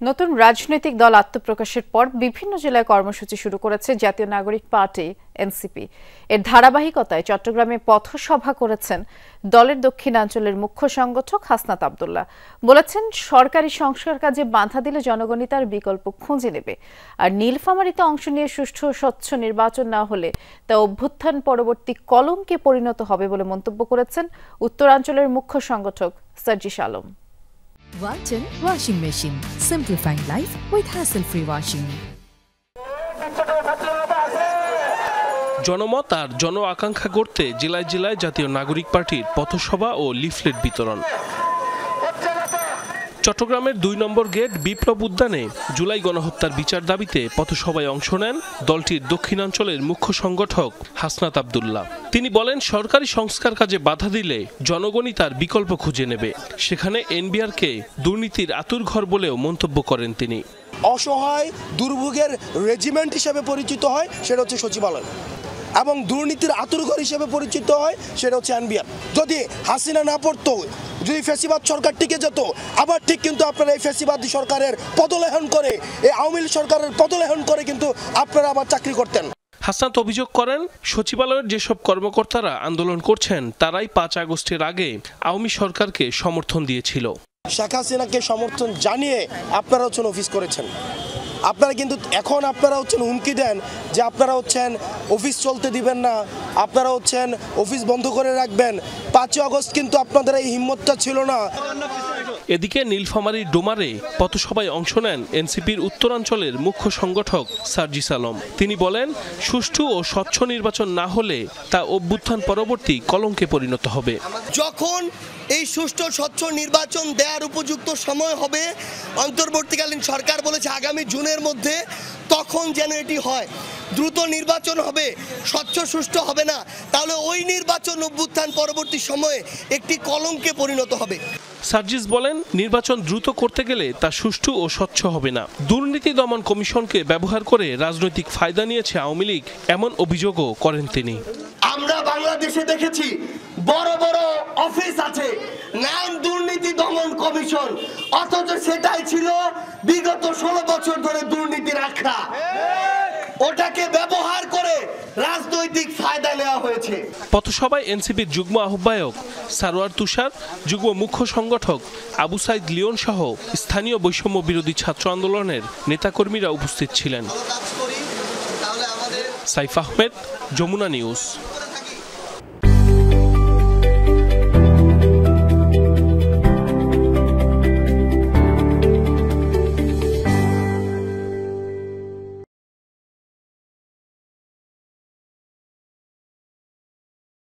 নতুন রাজনৈতিক দল আত্মপ্রকাশের পর বিভিন্ন জেলায় কর্মসূচি শুরু করেছে জাতীয় নাগরিক পার্টি এনসিপি। এর ধারাবাহিকতায় চট্টগ্রামে পথসভা করেছেন দলের দক্ষিণাঞ্চলের মুখ্য সংগঠক হাসনাত আব্দুল্লাহ। বলেছেন, সরকারি সংস্কার কাজে বাধা দিলে জনগণই তার বিকল্প খুঁজে নেবে, আর নীলফামারীতে অংশ নিয়ে সুষ্ঠু ও স্বচ্ছ নির্বাচন না হলে তা অভ্যুত্থান পরবর্তী কলঙ্কে পরিণত হবে বলে মন্তব্য করেছেন উত্তরাঞ্চলের মুখ্য সংগঠক Sarjis Alam. Walton Washing Machine. Simplifying life with hassle-free washing. জনমত আর জন আকাঙ্ক্ষা করতে জেলায় জেলায় জাতীয় নাগরিক পার্টির পথসভা ও লিফলেট বিতরণ। চট্টগ্রামের ২ নম্বর গেট বিপ্লব উদ্যানে জুলাই গণহত্যার বিচার দাবিতে পথসভায় অংশ নেন দলটির দক্ষিণাঞ্চলের মুখ্য সংগঠক হাসনাত আব্দুল্লাহ। তিনি বলেন, সরকারি সংস্কার কাজে বাধা দিলে জনগণই তার বিকল্প খুঁজে নেবে। সেখানে এনবিআরকে দুর্নীতির আতুরঘর বলেও মন্তব্য করেন তিনি। অসহায় দুর্ভোগের রেজিমেন্ট হিসেবে পরিচিত হয় সেটা হচ্ছে সচিবালয়, এবং দুর্নীতির আতুরঘর হিসেবে পরিচিত হয় সেটা হচ্ছে এনবিআর। যদি হাসিনা না পড়তো, যদি ফ্যাসিবাদ সরকার টিকে যেত, আবার ঠিক কিন্তু আপনারা এই ফ্যাসিবাদী সরকারের পদলেহন করে, এই আওয়ামী লীগ সরকারের পদলেহন করে কিন্তু আপনারা আবার চাকরি করতেন। হাসনাত অভিযোগ করেন, সচিবালয়ের যেসব কর্মকর্তারা আন্দোলন করছেন তারাই ৫ আগস্টের আগে আওয়ামী সরকারকে সমর্থন দিয়েছিল। শেখ হাসিনাকে সমর্থন জানিয়ে আপনারা হচ্ছেন অফিস করেছেন। আপনারা কিন্তু এখন আপনারা হচ্ছেন হুমকি দেন যে আপনারা হচ্ছেন অফিস চলতে দিবেন না, আপনারা হচ্ছেন অফিস বন্ধ করে রাখবেন। ৫ আগস্ট কিন্তু আপনাদের এই হিম্মতটা ছিল না। এদিকে নীলফামারীর ডোমারে পথসভায় অংশ নেন এনসিপির উত্তরাঞ্চলের মুখ্য সংগঠক সার্জিস আলম। তিনি বলেন, সুষ্ঠু ও স্বচ্ছ নির্বাচন না হলে তা অভ্যুত্থান পরবর্তী কলঙ্কে পরিণত হবে। যখন এই সুষ্ঠু স্বচ্ছ নির্বাচন দেওয়ার উপযুক্ত সময় হবে, অন্তর্বর্তীকালীন সরকার বলেছে আগামী জুনের মধ্যে, তখন যেন এটি হয়। দ্রুত নির্বাচন হবে, স্বচ্ছ সুষ্ঠু হবে না, তাহলে ওই নির্বাচন অভ্যুত্থান পরবর্তী সময়ে একটি কলঙ্কে পরিণত হবে। সার্জিস বলেন, নির্বাচন দ্রুত করতে গেলে তা সুষ্ঠু ও স্বচ্ছ হবে না। দুর্নীতি দমন কমিশনকে ব্যবহার করে রাজনৈতিক ফায়দা নিয়েছে আওয়ামী লীগ, এমন অভিযোগও করেন তিনি। আমরা বাংলাদেশে দেখেছি বড় বড় অফিস আছে, নাম দুর্নীতি দমন কমিশন, অথচ সেটাই ছিল বিগত ১৬ বছর ধরে দুর্নীতির আখড়া। ওটাকে ব্যবহার করে রাজনৈতিক ফায়দা নেওয়া হয়েছে। পথসভায় এনসিপির যুগ্ম আহ্বায়ক সারোয়ার তুষার, যুগ্ম মুখ্য সংগঠক আবু সাইদ লিওন সহ স্থানীয় বৈষম্য বিরোধী ছাত্র আন্দোলনের নেতাকর্মীরা উপস্থিত ছিলেন। সাইফ আহমেদ, যমুনা নিউজ।